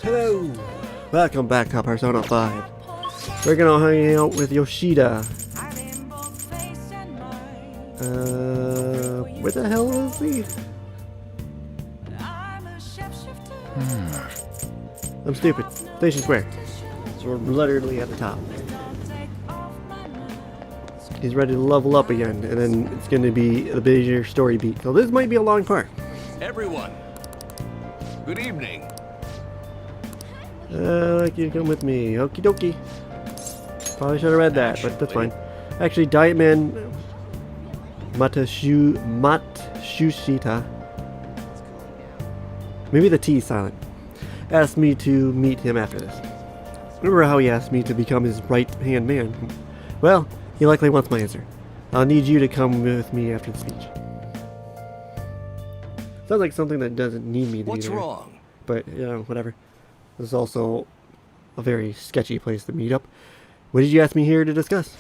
Hello! Welcome back to Persona 5. We're gonna hang out with Yoshida. Where the hell is he? I'm stupid. Station Square. So we're literally at the top. He's ready to level up again, and then it's gonna be the bigger story beat. So this might be a long part. Everyone, good evening. Like you come with me. Okie dokie. Probably should have read that, but that's fine. Actually, Diet Man Matsushita. Maybe the T is silent. Asked me to meet him after this. Remember how he asked me to become his right-hand man? Well, he likely wants my answer. I'll need you to come with me after the speech. Sounds like something that doesn't need me to What's be there. wrong? But, you know, whatever. This is also a very sketchy place to meet up. What did you ask me here to discuss?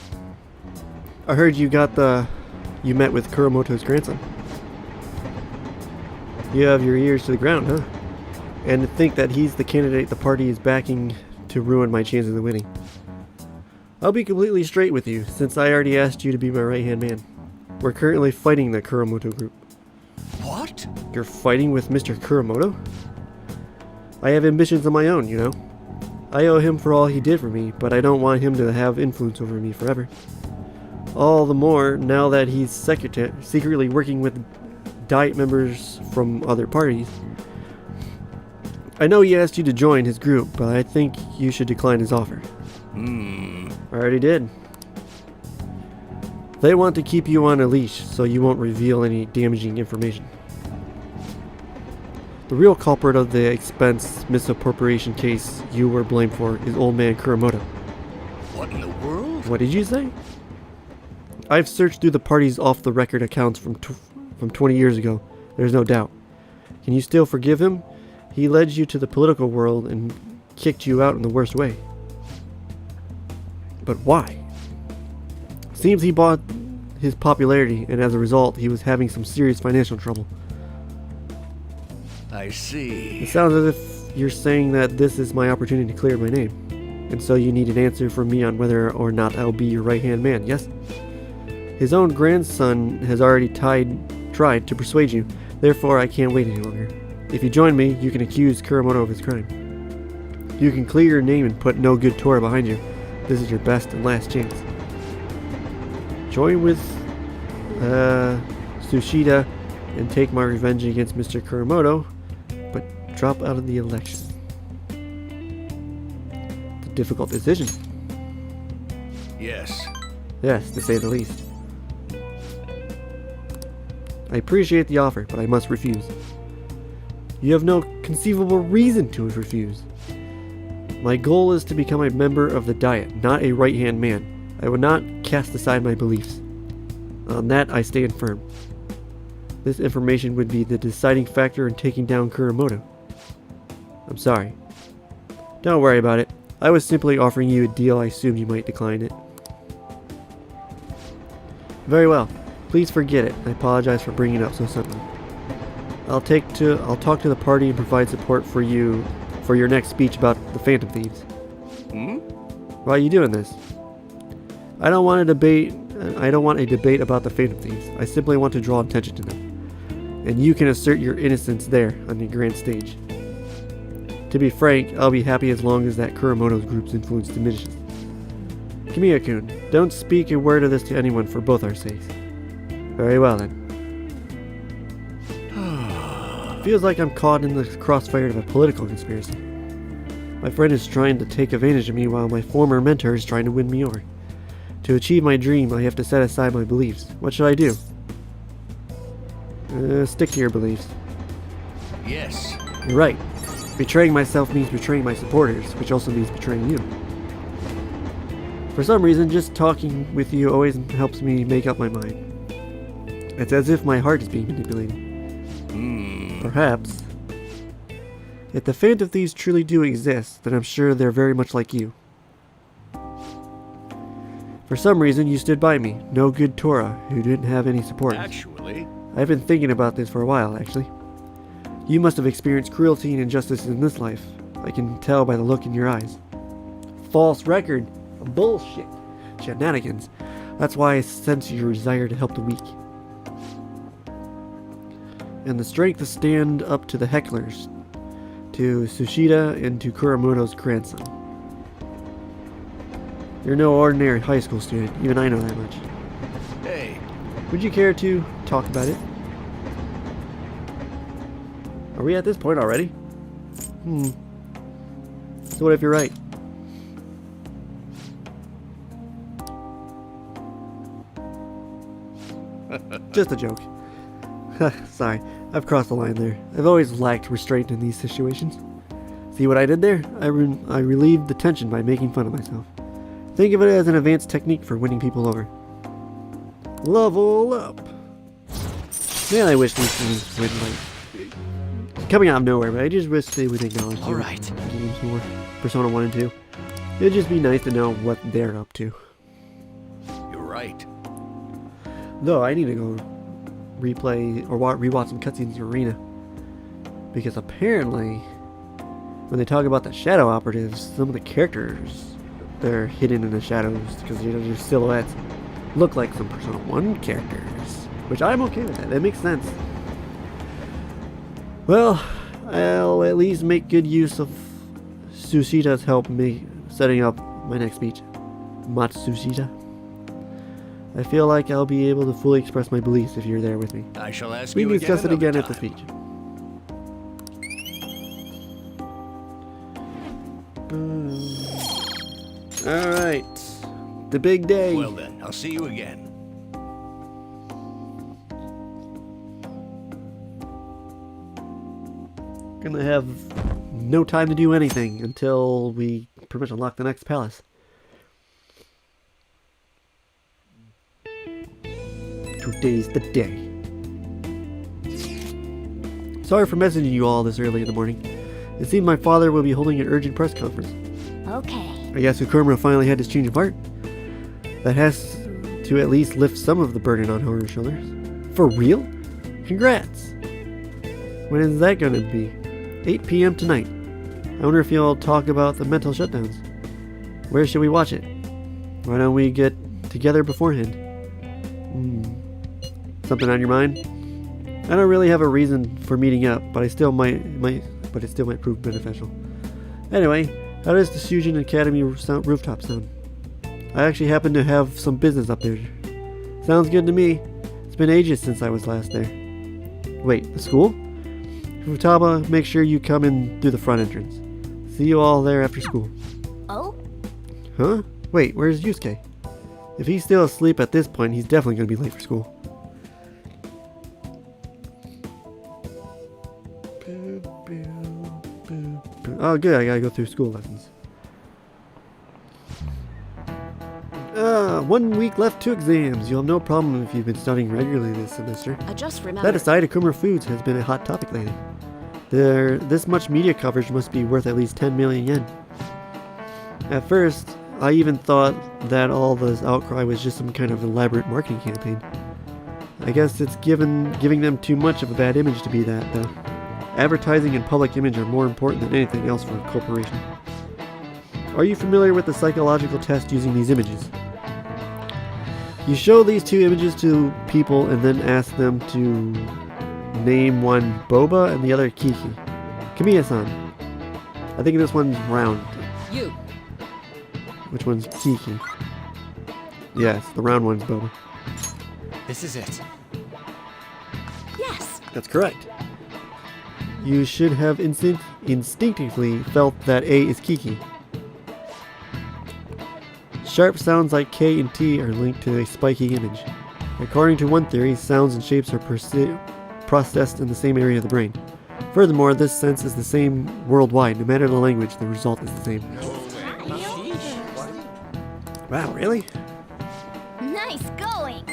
I heard you met with Kuramoto's grandson. You have your ears to the ground, huh? And to think that he's the candidate the party is backing to ruin my chances of winning. I'll be completely straight with you, since I already asked you to be my right-hand man. We're currently fighting the Kuramoto group. What? You're fighting with Mr. Kuramoto? I have ambitions of my own, you know. I owe him for all he did for me, but I don't want him to have influence over me forever. All the more now that he's secretly working with Diet members from other parties. I know he asked you to join his group, but I think you should decline his offer. I already did. They want to keep you on a leash, so you won't reveal any damaging information. The real culprit of the expense misappropriation case you were blamed for is old man Kuramoto. What in the world? What did you say? I've searched through the party's off-the-record accounts from 20 years ago. There's no doubt. Can you still forgive him? He led you to the political world and kicked you out in the worst way. But why? Seems he bought his popularity, and as a result, he was having some serious financial trouble. I see. It sounds as if you're saying that this is my opportunity to clear my name. And so you need an answer from me on whether or not I'll be your right-hand man, yes? His own grandson has already tried to persuade you, therefore I can't wait any longer. If you join me, you can accuse Kuramoto of his crime. You can clear your name and put no good Tora behind you. This is your best and last chance. Join with Tsushida and take my revenge against Mr. Kuramoto, but drop out of the election. It's a difficult decision. Yes. Yes, to say the least. I appreciate the offer, but I must refuse. You have no conceivable reason to refuse. My goal is to become a member of the Diet, not a right-hand man. I will not cast aside my beliefs. On that, I stand firm. This information would be the deciding factor in taking down Kuramoto. I'm sorry. Don't worry about it. I was simply offering you a deal. I assumed you might decline it. Very well. Please forget it. I apologize for bringing it up so suddenly. I'll talk to the party and provide support for you for your next speech about the Phantom Thieves. Why are you doing this? I don't want a debate about the Phantom Thieves. I simply want to draw attention to them. And you can assert your innocence there on the grand stage. To be frank, I'll be happy as long as that Kuramoto's group's influence diminishes. Kamiya-kun, don't speak a word of this to anyone for both our sakes. Very well then. Feels like I'm caught in the crossfire of a political conspiracy. My friend is trying to take advantage of me while my former mentor is trying to win me over. To achieve my dream, I have to set aside my beliefs. What should I do? Stick to your beliefs. Yes. You're right. Betraying myself means betraying my supporters, which also means betraying you. For some reason, just talking with you always helps me make up my mind. It's as if my heart is being manipulated. Perhaps. If the Phantom Thieves truly do exist, then I'm sure they're very much like you. For some reason, you stood by me. No good Tora, who didn't have any support. Actually, I've been thinking about this for a while, actually. You must have experienced cruelty and injustice in this life. I can tell by the look in your eyes. False record. Bullshit. Shenanigans. That's why I sense your desire to help the weak. And the strength to stand up to the hecklers. To Tsushita and to Kuramoto's grandson. You're no ordinary high school student. Even I know that much. Hey, Would you care to talk about it? Are we at this point already? So what if you're right? Just a joke. Sorry, I've crossed the line there. I've always lacked restraint in these situations. See what I did there? I relieved the tension by making fun of myself. Think of it as an advanced technique for winning people over. Level up! Man, I wish these things would, like, coming out of nowhere, but I just wish they would acknowledge All right. games more. Persona 1 and 2. It'd just be nice to know what they're up to. you're right. Though, I need to go replay or rewatch some cutscenes in Arena. Because apparently, when they talk about the shadow operatives, some of the characters, they're hidden in the shadows because their silhouettes look like some Persona 1 characters. Which I'm okay with that. That makes sense. Well, I'll at least make good use of Tsushita's help me setting up my next speech. Matsushita. I feel like I'll be able to fully express my beliefs if you're there with me. I shall ask We you can again discuss it another again at the time. speech. Alright. The big day. Well then, I'll see you again. Gonna have no time to do anything until we pretty much unlock the next palace. Today's the day. Sorry for messaging you all this early in the morning. It seems my father will be holding an urgent press conference. Okay. I guess Okumura finally had his change of heart. That has to at least lift some of the burden on Haru's shoulders. For real? Congrats! When is that gonna be? 8 p.m. tonight. I wonder if you'll talk about the mental shutdowns. Where should we watch it? Why don't we get together beforehand? Something on your mind? I don't really have a reason for meeting up, but it still might prove beneficial. Anyway, how does the Shujin Academy rooftop sound? I actually happen to have some business up there. Sounds good to me. It's been ages since I was last there. Wait, the school? Futaba, make sure you come in through the front entrance. See you all there after school. Oh? Huh? Wait, where's Yusuke? If he's still asleep at this point, he's definitely going to be late for school. Oh, good, I gotta go through school lessons. 1 week left to exams. You'll have no problem if you've been studying regularly this semester. I just That remembered. aside, Okumura Foods has been a hot topic lately. This much media coverage must be worth at least 10 million yen. At first, I even thought that all this outcry was just some kind of elaborate marketing campaign. I guess it's giving them too much of a bad image to be that, though. Advertising and public image are more important than anything else for a corporation. Are you familiar with the psychological test using these images? You show these two images to people and then ask them to name one Boba and the other Kiki. Kamiya-san. I think this one's round. You. Which one's Kiki? Yes, the round one's Boba. This is it. Yes. That's correct. You should have instinctively felt that A is Kiki. Sharp sounds like K and T are linked to a spiky image. According to one theory, sounds and shapes are processed in the same area of the brain. Furthermore, this sense is the same worldwide. No matter the language, the result is the same. Wow, really? Nice going.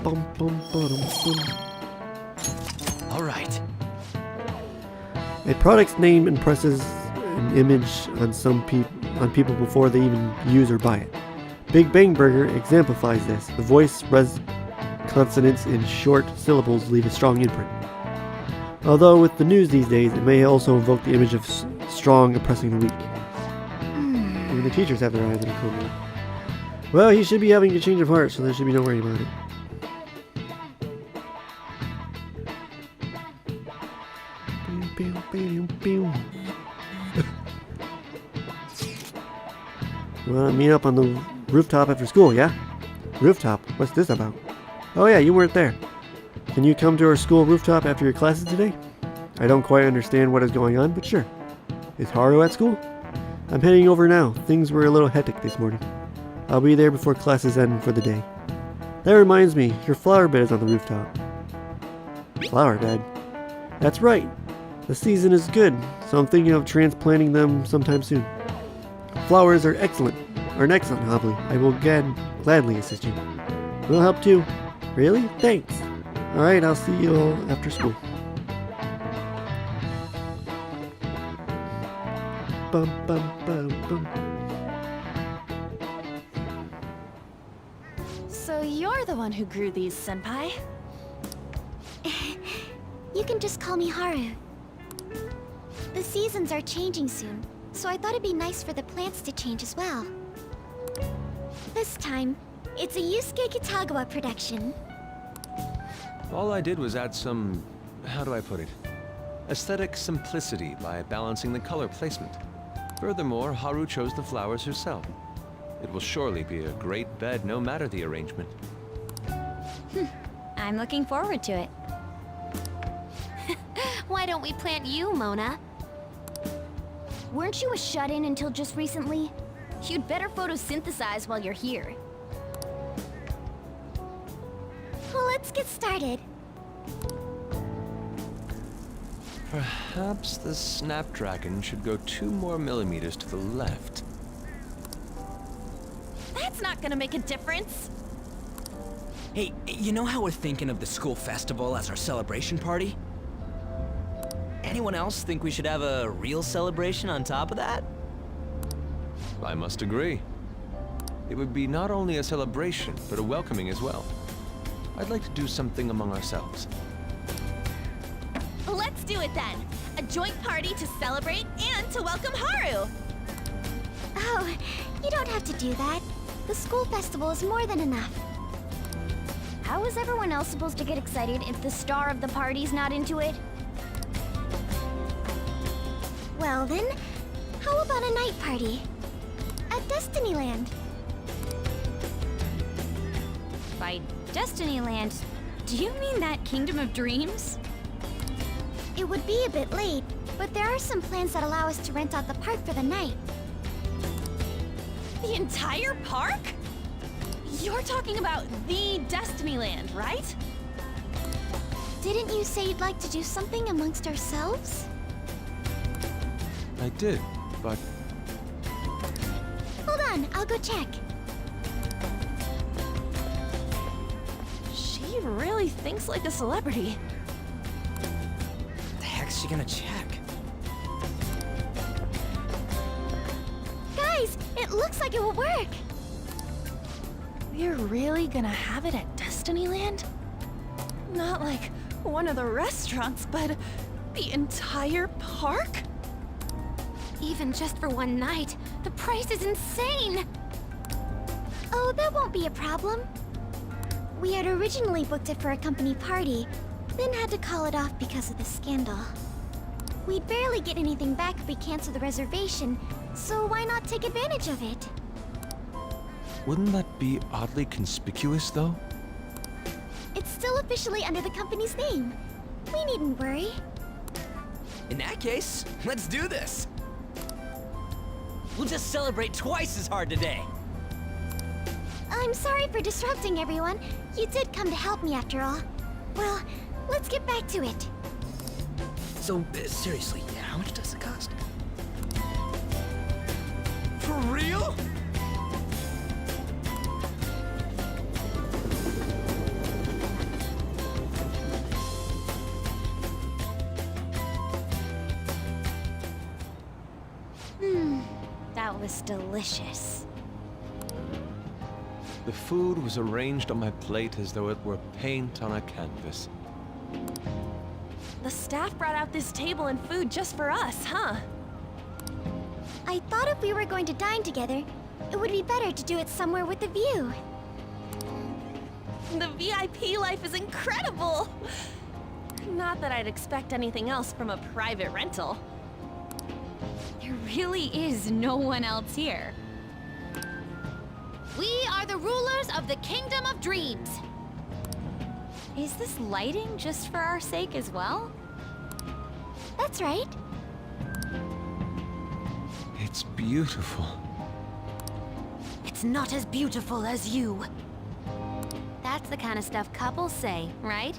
Bum, bum, ba-dum, bum. All right. A product's name impresses an image on people before they even use or buy it. Big Bang Burger exemplifies this. The voice consonants in short syllables leave a strong imprint. Although with the news these days, it may also invoke the image of strong oppressing the weak. Even the teachers have their eyes on Okumura. Well, he should be having a change of heart, so there should be no worry about it. You want to meet up on the rooftop after school, yeah? Rooftop? What's this about? Oh yeah, you weren't there. Can you come to our school rooftop after your classes today? I don't quite understand what is going on, but sure. Is Haru at school? I'm heading over now. Things were a little hectic this morning. I'll be there before classes end for the day. That reminds me, your flower bed is on the rooftop. Flower bed? That's right. The season is good, so I'm thinking of transplanting them sometime soon. Flowers are an excellent hobby. I will gladly assist you. We'll help too. Really? Thanks. Alright, I'll see you all after school. Bum, bum, bum, bum. So you're the one who grew these, Senpai? You can just call me Haru. The seasons are changing soon, so I thought it'd be nice for the plants to change as well. This time, it's a Yusuke Kitagawa production. All I did was add some, how do I put it, aesthetic simplicity by balancing the color placement. Furthermore, Haru chose the flowers herself. It will surely be a great bed no matter the arrangement. I'm looking forward to it. Why don't we plant you, Mona? Weren't you a shut-in until just recently? You'd better photosynthesize while you're here. Well, let's get started. Perhaps the Snapdragon should go 2 more millimeters to the left. That's not gonna make a difference. Hey, you know how we're thinking of the school festival as our celebration party? Anyone else think we should have a real celebration on top of that? I must agree. It would be not only a celebration, but a welcoming as well. I'd like to do something among ourselves. Let's do it then. A joint party to celebrate and to welcome Haru. Oh, you don't have to do that. The school festival is more than enough. How is everyone else supposed to get excited if the star of the party's not into it? Well then, how about a night party? At Destinyland. By Destinyland, do you mean that Kingdom of Dreams? It would be a bit late, but there are some plans that allow us to rent out the park for the night. The entire park? You're talking about the Destinyland, right? Didn't you say you'd like to do something amongst ourselves? I did, but Hold on, I'll go check. She really thinks like a celebrity. The heck's she gonna check? Guys, it looks like it will work. We're really gonna have it at Destinyland? Not like one of the restaurants, but the entire park? Even just for one night, the price is insane! Oh, that won't be a problem. We had originally booked it for a company party, then had to call it off because of the scandal. We'd barely get anything back if we cancel the reservation, so why not take advantage of it? wouldn't that be oddly conspicuous, though? It's still officially under the company's name. We needn't worry. In that case, let's do this! We'll just celebrate twice as hard today! I'm sorry for disrupting everyone. You did come to help me after all. Well, let's get back to it. So, seriously, how much does it cost? For real? That was delicious. The food was arranged on my plate as though it were paint on a canvas. The The staff brought out this table and food just for us, huh? I thought if we were going to dine together, it would be better to do it somewhere with a view. The VIP life is incredible! Not that I'd expect anything else from a private rental. There really is no one else here. We are the rulers of the Kingdom of Dreams. Is this lighting just for our sake as well? That's right. It's beautiful. It's not as beautiful as you. That's the kind of stuff couples say, right?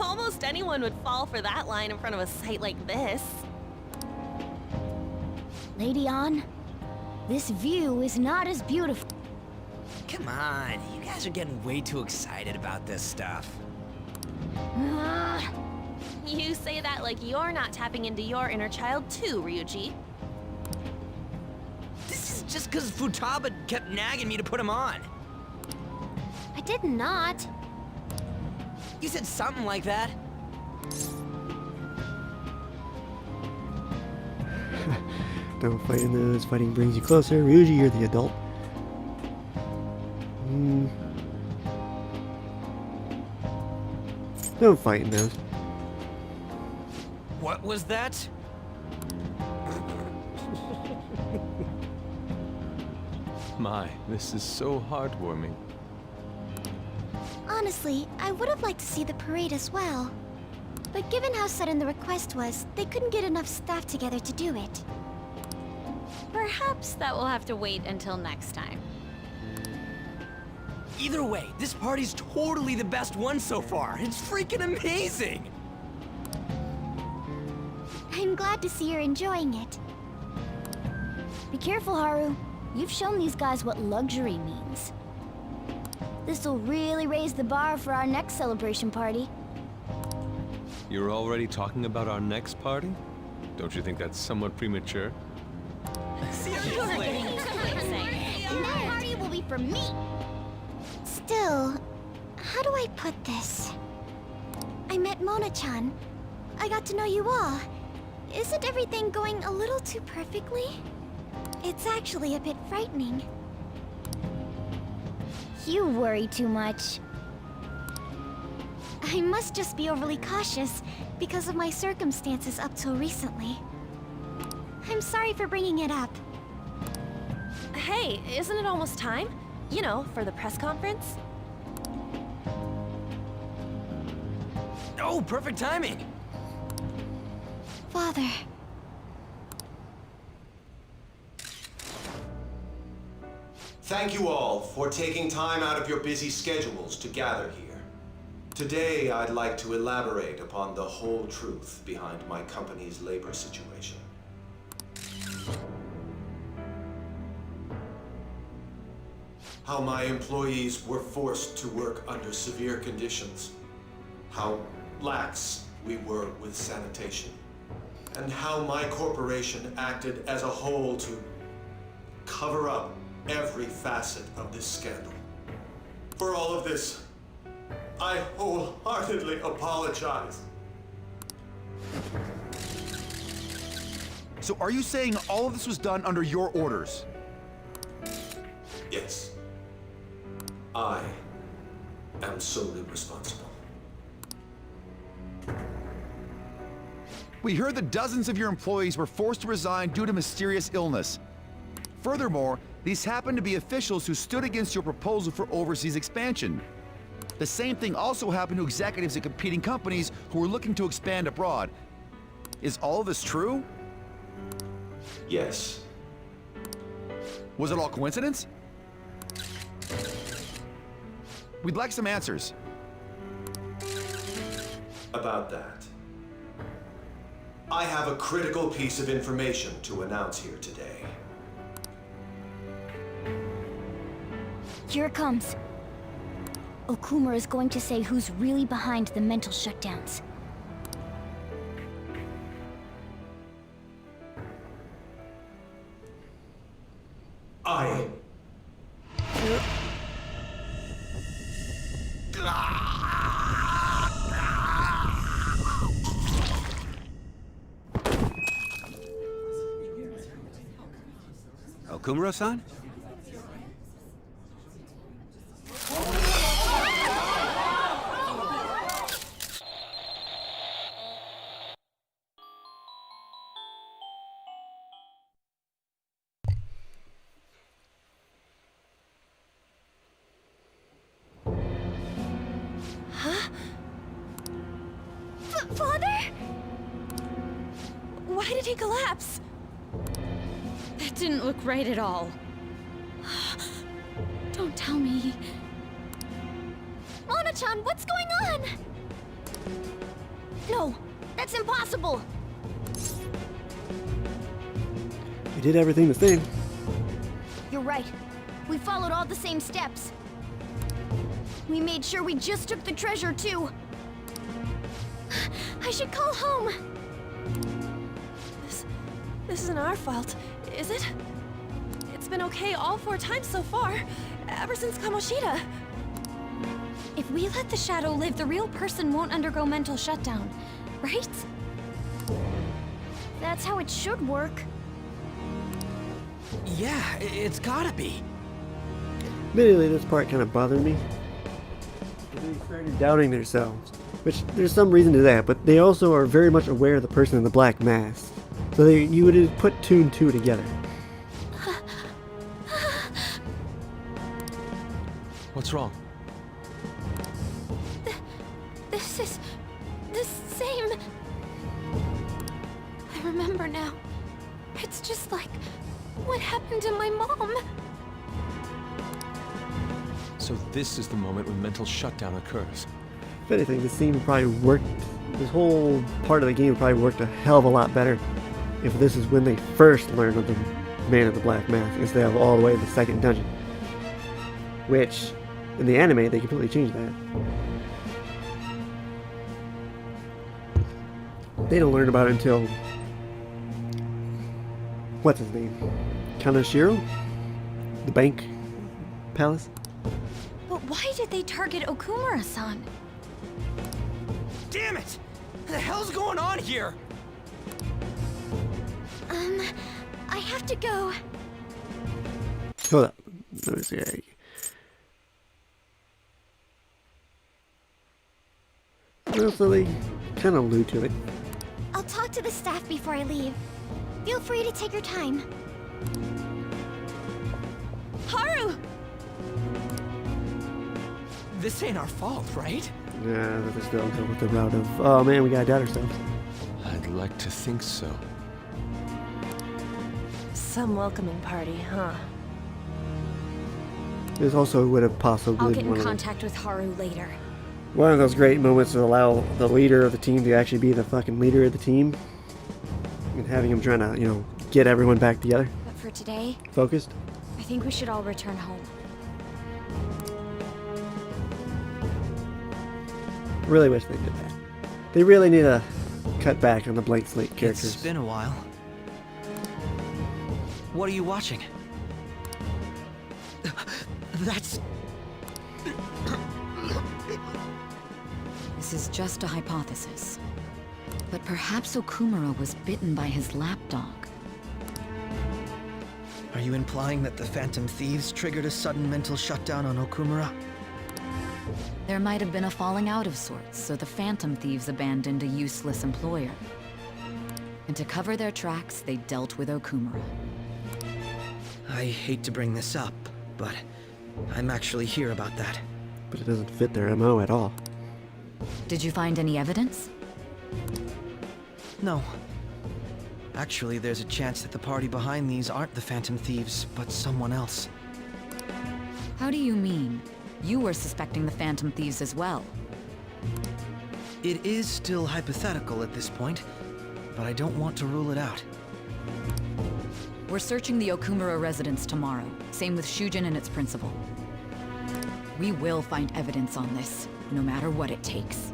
Almost anyone would fall for that line in front of a sight like this. Lady An, this view is not as beautiful. Come on, you guys are getting way too excited about this stuff. You say that like you're not tapping into your inner child too, Ryuji. This is just because Futaba kept nagging me to put him on. I did not. You said something like that. Don't fight in those. Fighting brings you closer. Ryuji, you're the adult. Don't fight in those. What was that? My, this is so heartwarming. Honestly, I would have liked to see the parade as well. But given how sudden the request was, they couldn't get enough staff together to do it. Perhaps that will have to wait until next time. Either way, this party's totally the best one so far. It's freaking amazing! I'm glad to see you're enjoying it. Be careful, Haru. You've shown these guys what luxury means. This'll really raise the bar for our next celebration party. You're already talking about our next party? Don't you think that's somewhat premature? Seriously. And that party will be for me! Still, how do I put this? I met Mona-chan. I got to know you all. Isn't everything going a little too perfectly? It's actually a bit frightening. You worry too much. I must just be overly cautious because of my circumstances up till recently. I'm sorry for bringing it up. Hey, isn't it almost time? You know, for the press conference? Oh, perfect timing! Father. Thank you all for taking time out of your busy schedules to gather here. Today, I'd like to elaborate upon the whole truth behind my company's labor situation. How my employees were forced to work under severe conditions. How lax we were with sanitation. And how my corporation acted as a whole to cover up every facet of this scandal. For all of this, I wholeheartedly apologize. So are you saying all of this was done under your orders? Yes. I am solely responsible. We heard that dozens of your employees were forced to resign due to mysterious illness. Furthermore, these happen to be officials who stood against your proposal for overseas expansion. The same thing also happened to executives at competing companies who were looking to expand abroad. Is all of this true? Yes. Was it all coincidence? We'd like some answers. About that. I have a critical piece of information to announce here today. Here it comes. Okumura is going to say who's really behind the mental shutdowns. I... Okumura-san? Father? Why did he collapse? That didn't look right at all. Don't tell me. Mona-chan, what's going on? No, that's impossible. We did everything the same. You're right. We followed all the same steps. We made sure we just took the treasure, too. I should call home. This isn't our fault, is it? It's been okay all 4 times so far, ever since Kamoshida. If we let the shadow live, the real person won't undergo mental shutdown, right? That's how it should work. Yeah, it's gotta be. Admittedly, this part kind of bothered me. They started doubting themselves, which there's some reason to that, but they also are very much aware of the person in the black mask. So you would put 2 and 2 together. What's wrong? This is the same. I remember now. It's just like what happened to my mom. So this is the moment when mental shutdown occurs. If anything, this scene probably worked. This whole part of the game probably worked a hell of a lot better if this is when they first learned of the man in the black mask instead of all the way in the second dungeon. Which, in the anime, they completely changed that. They don't learn about it until... what's his name? Kanashiro? The bank palace? But why did they target Okumura-san? Damn it! What the hell's going on here? I have to go. Hold up. Let me see. Well, so they kind of allude to it. I'll talk to the staff before I leave. Feel free to take your time. Haru! This ain't our fault, right? Yeah, they're still go with the route of, oh man, we gotta doubt ourselves. I'd like to think so. Some welcoming party, huh? This also would have possibly I'll been get in one of contact with Haru later. one of those great moments to allow the leader of the team to actually be the fucking leader of the team. And having him trying to, get everyone back together. But for today, Focused. I think we should all return home. Really wish they did that. They really need to cut back on the blank slate characters. It's been a while. What are you watching? That's... This is just a hypothesis. But perhaps Okumura was bitten by his lapdog. Are you implying that the Phantom Thieves triggered a sudden mental shutdown on Okumura? There might have been a falling out of sorts, so the Phantom Thieves abandoned a useless employer. And to cover their tracks, they dealt with Okumura. I hate to bring this up, but I'm actually here about that. But it doesn't fit their MO at all. Did you find any evidence? No. Actually, there's a chance that the party behind these aren't the Phantom Thieves, but someone else. How do you mean? You were suspecting the Phantom Thieves as well. It is still hypothetical at this point, but I don't want to rule it out. We're searching the Okumura residence tomorrow. Same with Shujin and its principal. We will find evidence on this, no matter what it takes.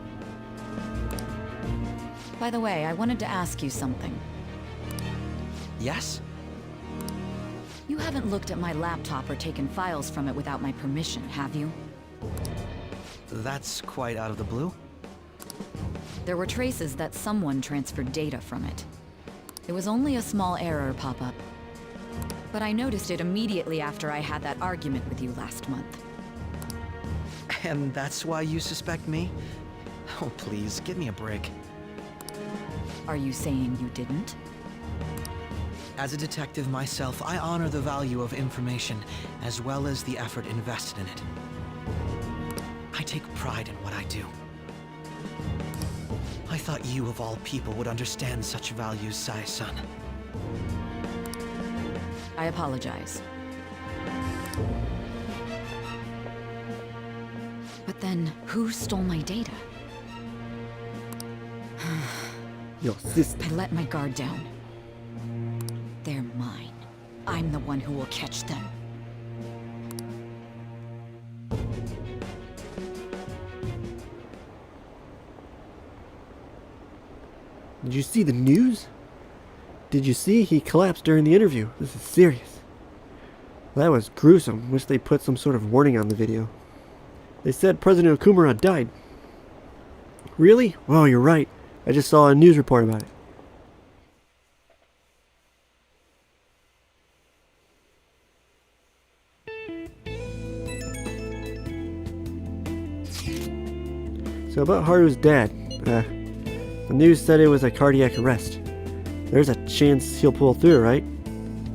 By the way, I wanted to ask you something. Yes? You haven't looked at my laptop or taken files from it without my permission, have you? That's quite out of the blue. There were traces that someone transferred data from it. It was only a small error pop-up. But I noticed it immediately after I had that argument with you last month. And that's why you suspect me? Oh, please, give me a break. Are you saying you didn't? As a detective myself, I honor the value of information, as well as the effort invested in it. I take pride in what I do. I thought you, of all people, would understand such values, Sai-san. I apologize. But then, who stole my data? Your sister. I let my guard down. They're mine. I'm the one who will catch them. Did you see the news? Did you see he collapsed during the interview? This is serious. That was gruesome. Wish they put some sort of warning on the video. They said President Okumura died. Really? Oh, you're right. I just saw a news report about it. So about Haru's dad, the news said it was a cardiac arrest. There's a chance he'll pull through, right?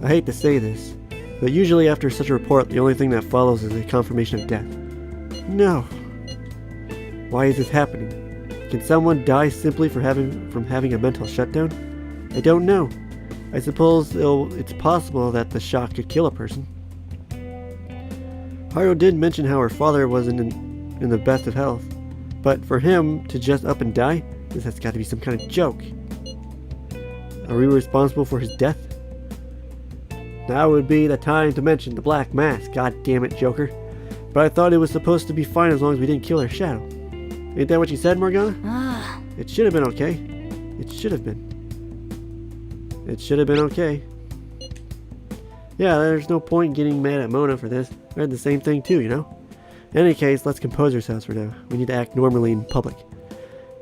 I hate to say this, but usually after such a report, the only thing that follows is a confirmation of death. No. Why is this happening? Can someone die simply from having a mental shutdown? I don't know. I suppose it's possible that the shock could kill a person. Haru did mention how her father wasn't in the best of health, but for him to just up and die, this has got to be some kind of joke. Are we responsible for his death? Now would be the time to mention the Black Mask, god damn it, Joker. But I thought it was supposed to be fine as long as we didn't kill our shadow. Ain't that what you said, Morgana? It should have been okay. It should have been. It should have been okay. Yeah, there's no point getting mad at Mona for this. I had the same thing too, you know? In any case, let's compose ourselves for now. We need to act normally in public.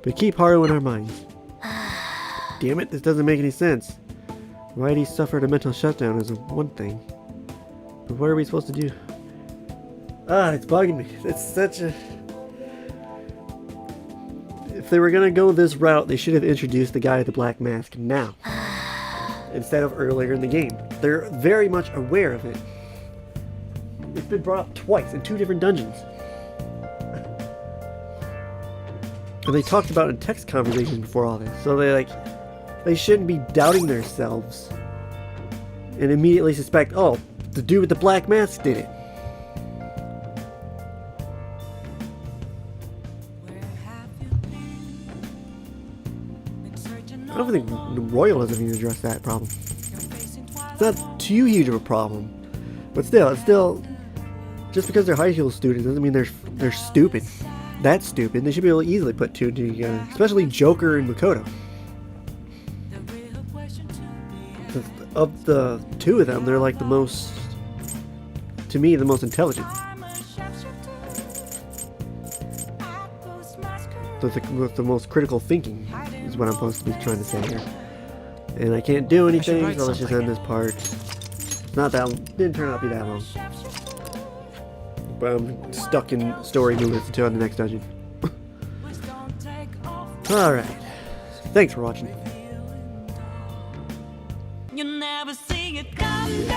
But keep Haru in our minds. Damn it, this doesn't make any sense. Why he suffered a mental shutdown is one thing. But what are we supposed to do? It's bugging me. It's such a... If they were gonna go this route, they should have introduced the guy with the black mask now. Instead of earlier in the game. They're very much aware of it. It's been brought up twice in 2 different dungeons. And they talked about it in text conversations before all this. So they shouldn't be doubting themselves and immediately suspect, oh, the dude with the black mask did it. I don't think Royal doesn't even address that problem. It's not too huge of a problem. But still, it's still... Just because they're high school students doesn't mean they're stupid. That's stupid. They should be able to easily put 2 and 2 together. Especially Joker and Makoto. Of the 2 of them, they're like the most... To me, the most intelligent. With the most critical thinking is what I'm supposed to be trying to say here. And I can't do anything, so let's just end this part. It's not that... Didn't turn out to be that long. But I'm stuck in story movements until the next dungeon. Alright. Thanks for watching. You never see it coming.